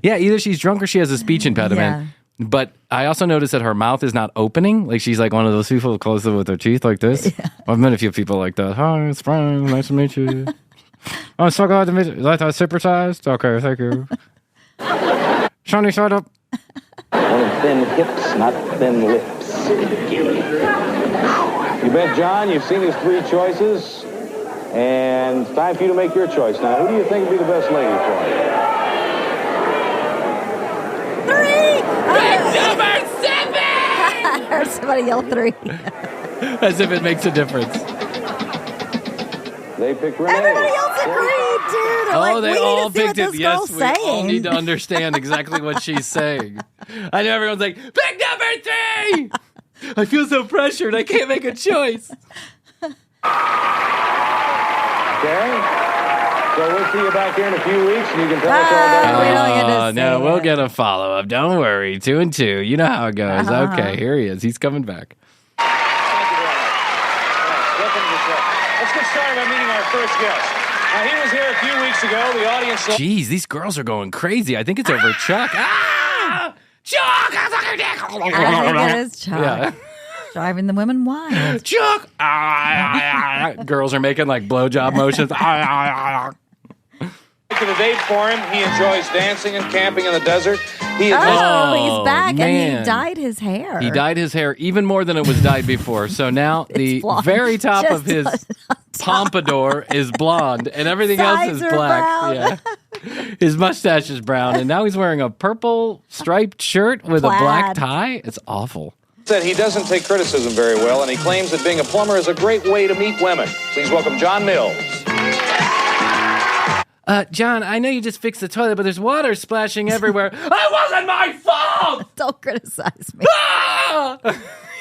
Yeah, either she's drunk or she has a speech impediment. Yeah. But I also noticed that her mouth is not opening. Like she's like one of those people who close it with their teeth like this. Yeah. I've met a few people like that. Hi, it's Brian. Nice to meet you. Oh, it's so glad to meet you. You like that supersized? Okay, thank you. Shawnee, shut up. One of thin hips, not thin lips. You bet, John, you've seen his three choices, and it's time for you to make your choice. Now, who do you think would be the best lady for you? 3! Number 7! I heard somebody yell 3. As if it makes a difference. They picked Renee. Everybody else agreed, dude. They all picked it. This Yes, we all saying. need to understand exactly what she's saying. I know everyone's like, pick number 3! I feel so pressured. I can't make a choice. Okay. So we'll see you back here in a few weeks, and you can tell us all about No, we'll get a follow-up. Don't worry. 2 and 2. You know how it goes. Okay, here he is. He's coming back. Let's get started by meeting our first guest. Now, he was here a few weeks ago. The audience... Jeez, these girls are going crazy. I think it's over Chuck. Ah! Chuck! I think it is Chuck. Yeah. Driving the women wild. Chuck! Girls are making like blowjob motions. To the date for him. He enjoys dancing and camping in the desert. He's back, man. And he dyed his hair. He dyed his hair even more than it was dyed before. So now the blonde. very top Just of his pompadour is blonde, and everything Sides else is are black. Yeah. His mustache is brown, and now he's wearing a purple striped shirt with a black tie. It's awful. Said he doesn't take criticism very well, and he claims that being a plumber is a great way to meet women. Please welcome John Mills. John, I know you just fixed the toilet, but there's water splashing everywhere. It wasn't my fault! Don't criticize me. Ah!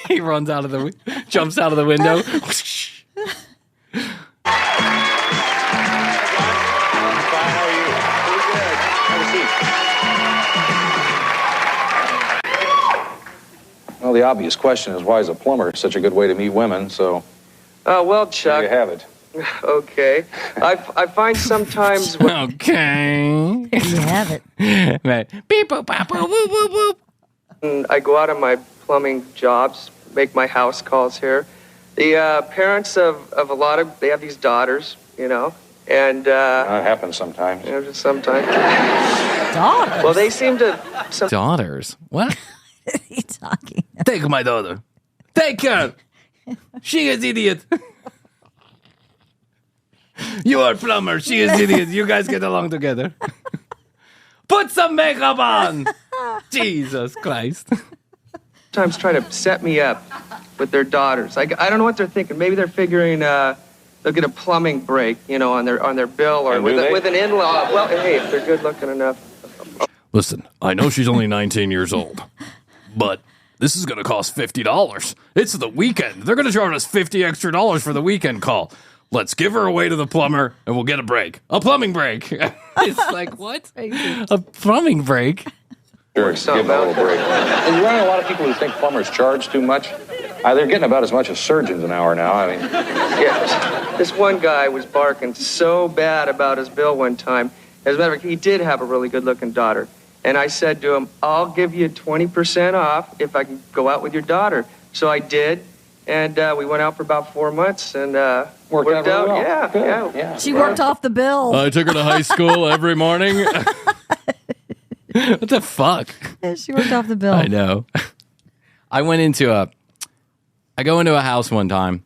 He runs out of jumps out of the window. Well, the obvious question is, why is a plumber such a good way to meet women? So, well, Chuck. There you have it. Okay. I find sometimes... Okay. You have it. Right. Beep, boop, bop, boop, boop, boop. I go out on my plumbing jobs, make my house calls here. The parents of a lot of... They have these daughters, and... That happens sometimes. Just sometimes. Daughters? Well, they seem to... Daughters? What? What are you talking about? Take my daughter. Take her. She is idiot. You are plumber. She is idiot. You guys get along together. Put some makeup on. Jesus Christ. Sometimes try to set me up with their daughters. I don't know what they're thinking. Maybe they're figuring they'll get a plumbing break, on their bill or with an in-law. Well, hey, if they're good looking enough. Listen, I know she's only 19 years old, but this is going to cost $50. It's the weekend. They're going to charge us $50 extra for the weekend call. Let's give her away to the plumber, and we'll get a break. A plumbing break. It's like, what? A plumbing break? Sure, give them a little break. And you run into a lot of people who think plumbers charge too much. They're getting about as much as surgeons an hour now. I mean, yeah. This one guy was barking so bad about his bill one time. As a matter of fact, he did have a really good-looking daughter. And I said to him, I'll give you 20% off if I can go out with your daughter. So I did. And we went out for about 4 months and worked out. Well. Yeah. She worked off the bill. I took her to high school every morning. What the fuck? Yeah, she worked off the bill. I know. I go into a house one time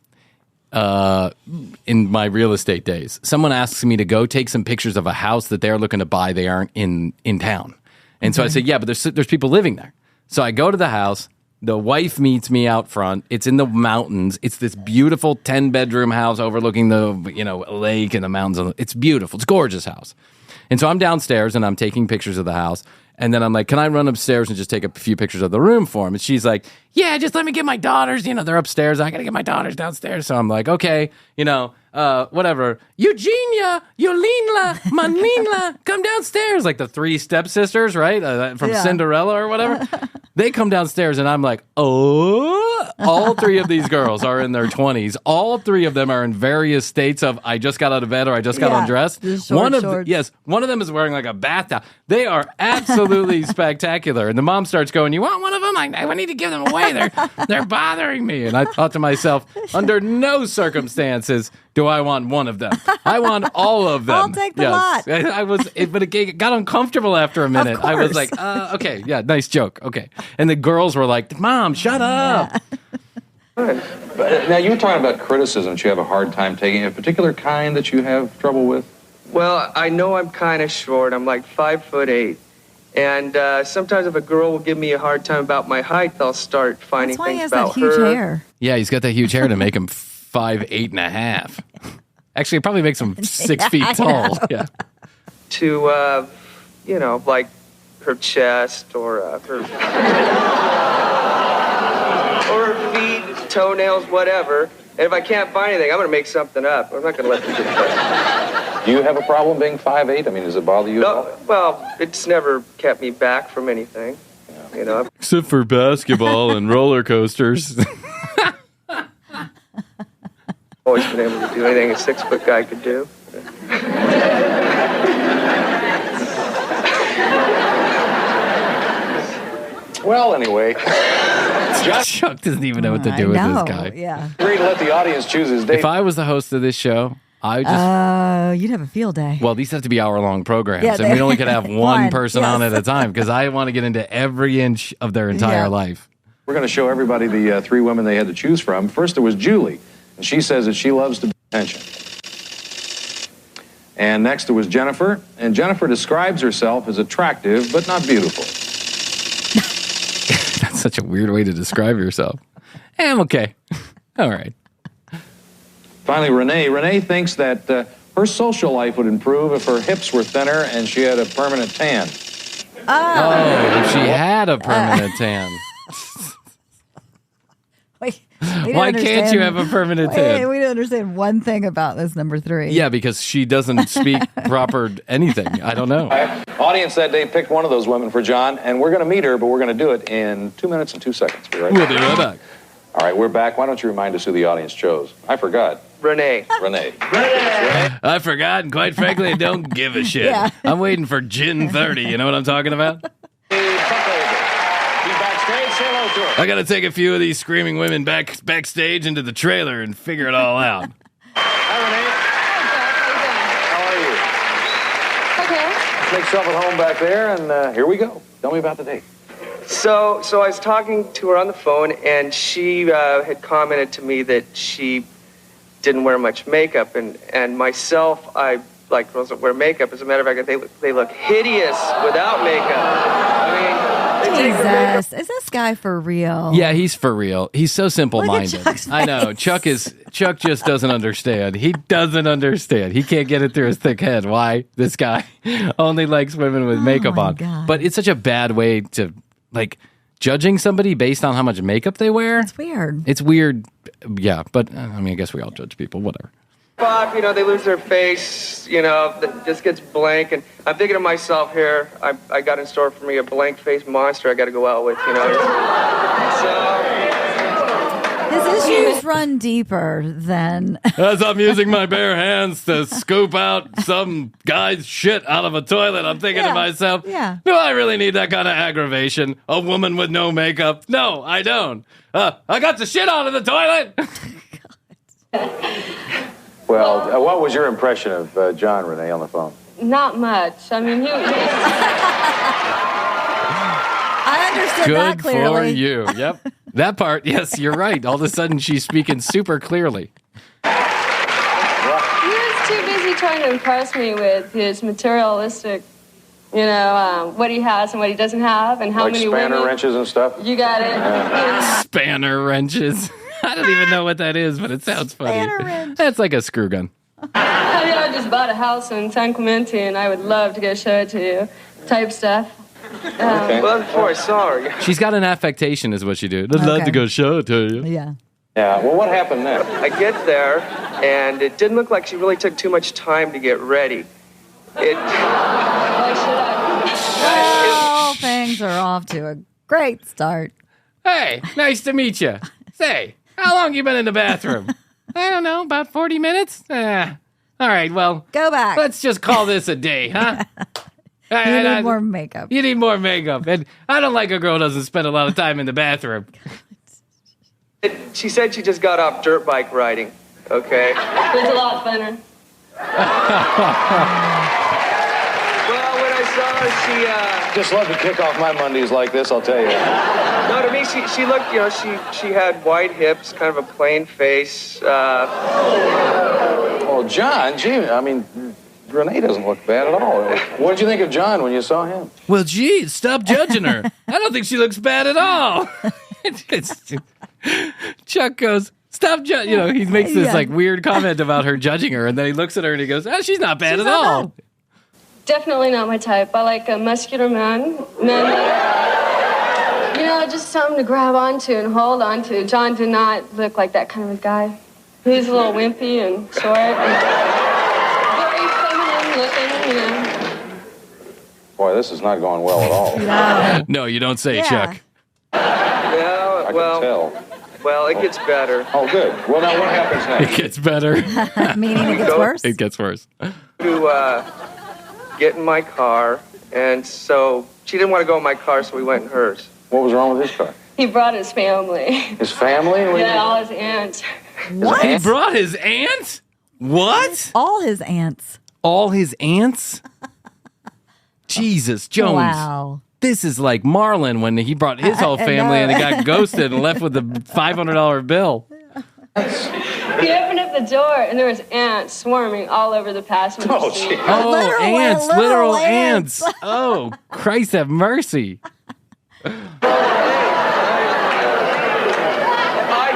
in my real estate days. Someone asks me to go take some pictures of a house that they're looking to buy. They aren't in town. And so I said, yeah, but there's people living there. So I go to the house. The wife meets me out front. It's in the mountains. It's this beautiful 10-bedroom house overlooking the lake and the mountains. It's beautiful. It's a gorgeous house. And so I'm downstairs and I'm taking pictures of the house. And then I'm like, can I run upstairs and just take a few pictures of the room for him? And she's like, yeah, just let me get my daughters. They're upstairs. I got to get my daughters downstairs. So I'm like, okay, whatever. Eugenia, Yolina, Manlina, come downstairs. Like the three stepsisters, right? From Cinderella or whatever. They come downstairs and I'm like, oh, all three of these girls are in their 20s. All three of them are in various states of I just got out of bed or I just got undressed. One of them is wearing like a bath towel. They are absolutely spectacular. And the mom starts going, you want one of them? I need to give them away. They're bothering me. And I thought to myself, under no circumstances do I want one of them. I want all of them. I'll take the lot. But it got uncomfortable after a minute. I was like, okay, yeah, nice joke. Okay. And the girls were like, Mom, shut up. But now you were talking about criticism that you have a hard time taking. A particular kind that you have trouble with? Well, I know I'm kind of short. I'm like 5'8". And sometimes if a girl will give me a hard time about my height, they'll start finding things about her. That's why he has that huge hair. Yeah, he's got that huge hair to make him 5'8.5". Actually, it probably makes him 6 feet tall. Yeah. To, like her chest or her feet, toenails, whatever. And if I can't find anything, I'm going to make something up. I'm not going to let them get that. Do you have a problem being 5'8"? I mean, does it bother you at all? Well, it's never kept me back from anything. Except for basketball and roller coasters. Always been able to do anything a 6-foot guy could do. Well, anyway. Chuck doesn't even know what to do with this guy. Yeah. Agree to let the audience choose his date. If I was the host of this show, I would just... you'd have a field day. Well, these have to be hour-long programs, and we only could have one person on at a time, because I want to get into every inch of their entire life. We're going to show everybody the three women they had to choose from. First, there was Julie, and she says that she loves to be attention. And next, there was Jennifer, and Jennifer describes herself as attractive, but not beautiful. That's such a weird way to describe yourself. I'm okay. All right. Finally, Renee. Renee thinks that her social life would improve if her hips were thinner and she had a permanent tan. Oh, if she had a permanent tan. Why can't you have a permanent tan? We don't understand one thing about this number 3. Yeah, because she doesn't speak proper anything. I don't know. Audience that day picked one of those women for John, and we're going to meet her, but we're going to do it in 2 minutes and 2 seconds. We'll be right back. All right, we're back. Why don't you remind us who the audience chose? I forgot. Renee. I forgot, and quite frankly, I don't give a shit. Yeah. I'm waiting for Gin 30. You know what I'm talking about? I got to take a few of these screaming women backstage into the trailer and figure it all out. Hi, Renee. How are you? Okay. Let's make yourself at home back there, and here we go. Tell me about the date. So I was talking to her on the phone, and she had commented to me that she didn't wear much makeup, and myself, I wasn't wear makeup. As a matter of fact, they look hideous without makeup. I mean, Jesus, is this guy for real? Yeah, he's for real. He's so simple-minded. I know. Chuck just doesn't understand. He doesn't understand. He can't get it through his thick head why this guy only likes women with makeup on. God. But it's such a bad way to judging somebody based on how much makeup they wear. It's weird. It's weird. Yeah, but I mean, I guess we all judge people. Whatever. Bob, they lose their face, that just gets blank. And I'm thinking to myself here, I got in store for me a blank-faced monster I got to go out with, His issues run deeper than... As I'm using my bare hands to scoop out some guy's shit out of a toilet, I'm thinking to myself, do I really need that kind of aggravation? A woman with no makeup? No, I don't. I got the shit out of the toilet! Well, what was your impression of John, Renee, on the phone? Not much. I mean, I understood Good that clearly. for you. Yep. That part, yes, you're right. All of a sudden, she's speaking super clearly. He was too busy trying to impress me with his materialistic, what he has and what he doesn't have, and how like many spanner women. wrenches and stuff? You got it. Spanner wrenches. I don't even know what that is, but it sounds funny. That's like a screw gun. I just bought a house in San Clemente, and I would love to go show it to you, type stuff. Okay. Well, before I saw her. She's got an affectation, is what she do. I'd love to go show it to you. Yeah. Yeah, well, what happened then? I get there, and it didn't look like she really took too much time to get ready. Well, things are off to a great start. Hey, nice to meet you. Say, how long you been in the bathroom? I don't know, about 40 minutes? All right, well. Go back. Let's just call this a day, huh? You need more makeup. You need more makeup. And I don't like a girl who doesn't spend a lot of time in the bathroom. She said she just got off dirt bike riding, okay? It's a lot funner. Well, when I saw her, she... Just love to kick off my Mondays like this, I'll tell you. No, to me, she looked, she had wide hips, kind of a plain face. Oh, John, gee, I mean, Renee doesn't look bad at all. What did you think of John when you saw him? Well, geez, stop judging her. I don't think she looks bad at all. Chuck goes, stop judging. He makes this like weird comment about her judging her, and then he looks at her and he goes, she's not bad at all. Definitely not my type. I like a muscular man. Just something to grab onto and hold onto. John did not look like that kind of a guy. He's a little wimpy and short. And very feminine looking, Boy, this is not going well at all. No, you don't say, Chuck. Yeah, I can tell. Well, it gets better. Oh, good. Well, now what happens next? It gets better. Meaning it gets worse? It gets worse. To get in my car, and so she didn't want to go in my car, so we went in hers. What was wrong with his car? He brought his family. His family? Yeah, all his aunts. What? He brought his aunts? What? All his aunts. All his aunts? Jesus, Jones. Wow. This is like Marlon when he brought his whole family and he got ghosted and left with the $500 bill. He opened up the door, and there was ants swarming all over the passenger seat. Oh, ants, literal ants. ants. Oh, Christ have mercy. I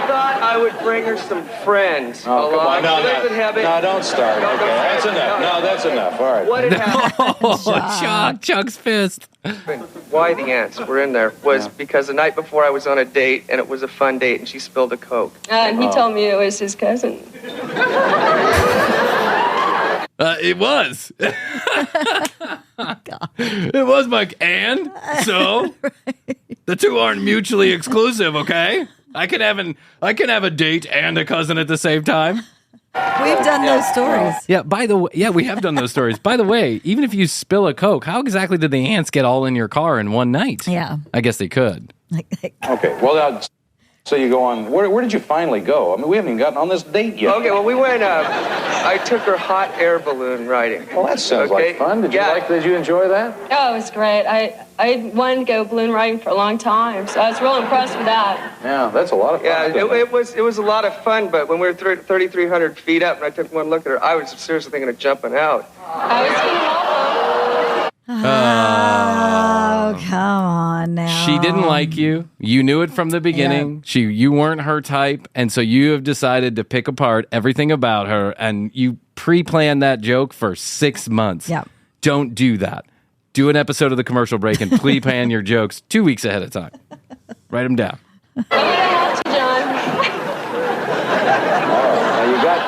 thought I would bring her some friends. Oh, come on. No, don't start. No, Okay, that's enough. No, that's enough. All right. What had happened? Oh, Chuck's fist. Why the ants were in there was because the night before I was on a date, and it was a fun date, and she spilled a Coke. And he told me it was his cousin. It was. It was Mike. And so the two aren't mutually exclusive, okay? I can have a date and a cousin at the same time. We've done those stories. Yeah, by the way, we have done those stories. By the way, even if you spill a Coke, how exactly did the ants get all in your car in one night? Yeah. I guess they could. Okay, well, so you go on. Where did you finally go? I mean, we haven't even gotten on this date yet. Okay, well, we went, I took her hot air balloon riding. Well, that sounds like fun. Did you enjoy that? Oh, it was great. I wanted to go balloon riding for a long time, so I was real impressed with that. Yeah, that's a lot of fun. Yeah, it was a lot of fun, but when we were 3,300 feet up and I took one look at her, I was seriously thinking of jumping out. I was getting all Oh, come on now. She didn't like you. You knew it from the beginning. Yeah. You weren't her type, and so you have decided to pick apart everything about her, and you pre-planned that joke for 6 months. Yeah. Don't do that. Do an episode of The Commercial Break and pre-plan your jokes 2 weeks ahead of time. Write them down.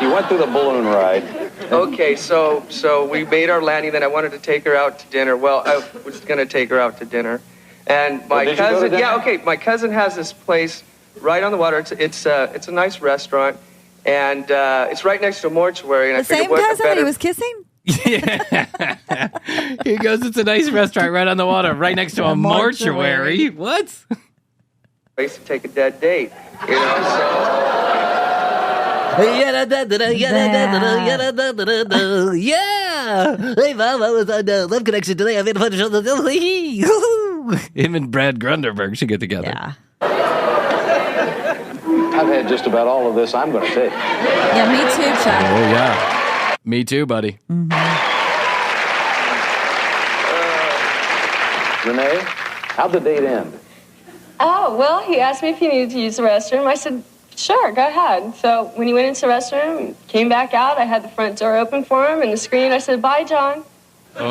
You went through the balloon ride. Okay, so we made our landing. Then I wanted to take her out to dinner. Well, I was going to take her out to dinner, and my cousin. Yeah, okay. My cousin has this place right on the water. It's a nice restaurant, and it's right next to a mortuary. And The same cousin that he was kissing? Yeah. He goes, it's a nice restaurant right on the water, right next to a mortuary. What? Place to take a dead date, you know. So. Yeah. Hey, Mom, I was on Love Connection today. I made a bunch of shows. Him and Brad Grunderberg should get together. Yeah. I've had just about all of this I'm going to take. Yeah, me too, Chuck. Oh, yeah. Me too, buddy. Renee, how'd the date end? Oh, well, he asked me if he needed to use the restroom. I said, sure, go ahead. So when he went into the restroom, came back out, I had the front door open for him, and the screen, I said, bye, John. Oh.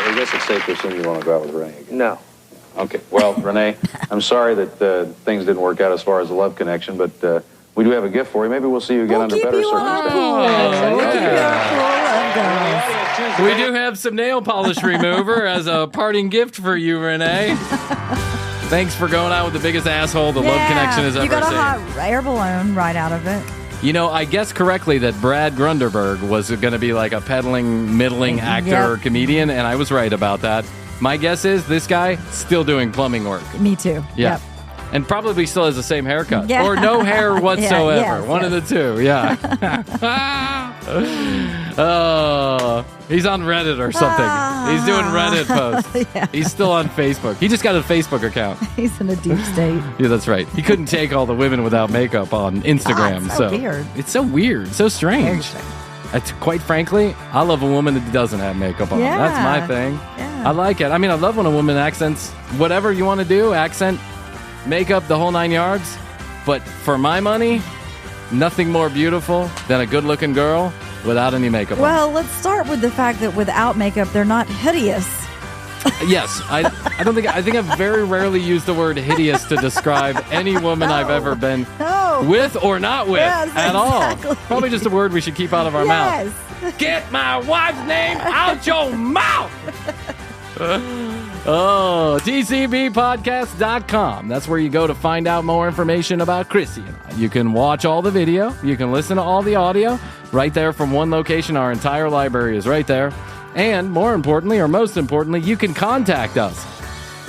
I guess it's safe to assume you want to go out with Renee again. No. Okay. Well, Renee, I'm sorry that things didn't work out as far as the love connection, but we do have a gift for you. Maybe we'll see you again under better circumstances. We do have some nail polish remover as a parting gift for you, Renee. Thanks for going out with the biggest asshole the Love Connection has ever seen. You got a hot air balloon right out of it. You know, I guessed correctly that Brad Grunderberg was going to be like a peddling, middling actor or comedian, and I was right about that. My guess is this guy still doing plumbing work. Me too. Yeah. Yep. And probably still has the same haircut. Yeah. Or no hair whatsoever. Yes, One of the two, yeah. Oh, he's on Reddit or something. He's doing Reddit posts. Yeah. He's still on Facebook. He just got a Facebook account. He's in a deep state. Yeah, that's right. He couldn't take all the women without makeup on Instagram. It's so weird. It's so weird. So strange. Very strange. Quite frankly, I love a woman that doesn't have makeup on. Yeah. That's my thing. Yeah. I like it. I mean, I love when a woman accents whatever you want to do, accent, makeup, the whole 9 yards. But for my money, nothing more beautiful than a good-looking girl without any makeup on. Well, let's start with the fact that without makeup, they're not hideous. Yes, I think I've very rarely used the word hideous to describe any woman I've ever been with or not with at all. Probably just a word we should keep out of our mouth. Get my wife's name out your mouth! Oh, tcbpodcast.com. That's where you go to find out more information about Chrissy and I. You can watch all the video. You can listen to all the audio right there from one location. Our entire library is right there. And more importantly, or most importantly, you can contact us.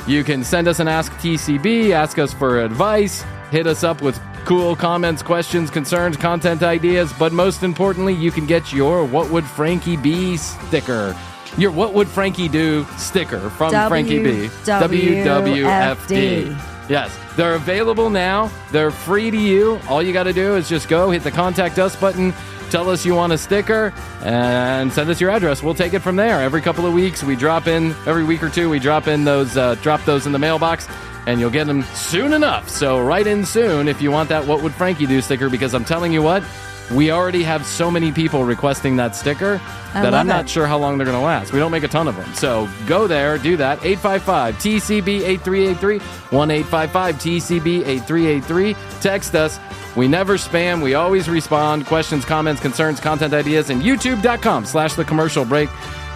You can send us an Ask TCB, ask us for advice, hit us up with cool comments, questions, concerns, content ideas. But most importantly, you can get your What Would Frankie Be sticker. Your What Would Frankie Do sticker from Frankie B. WWFD. Yes, they're available now. They're free to you. All you got to do is just go hit the Contact Us button, tell us you want a sticker, and send us your address. We'll take it from there. Every couple of weeks, every week or two, we drop those in the mailbox, and you'll get them soon enough. So write in soon if you want that What Would Frankie Do sticker, because I'm telling you what, we already have so many people requesting that sticker that I'm not sure how long they're going to last. We don't make a ton of them. So go there, do that. 855-TCB-8383, 1-855-TCB-8383. Text us. We never spam. We always respond. Questions, comments, concerns, content ideas, and youtube.com/The Commercial Break.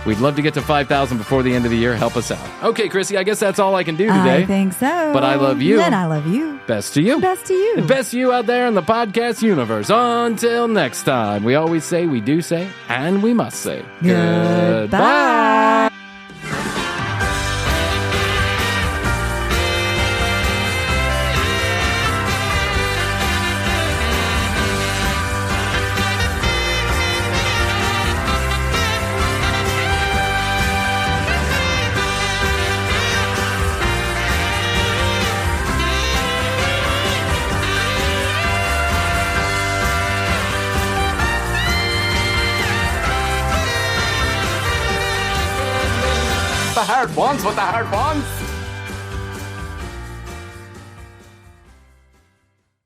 We'd love to get to 5,000 before the end of the year. Help us out. Okay, Chrissy, I guess that's all I can do today. I think so. But I love you. And I love you. Best to you. Best to you. And best to you out there in the podcast universe. Until next time, we always say, we do say, and we must say goodbye. The hard ones with the hard ones.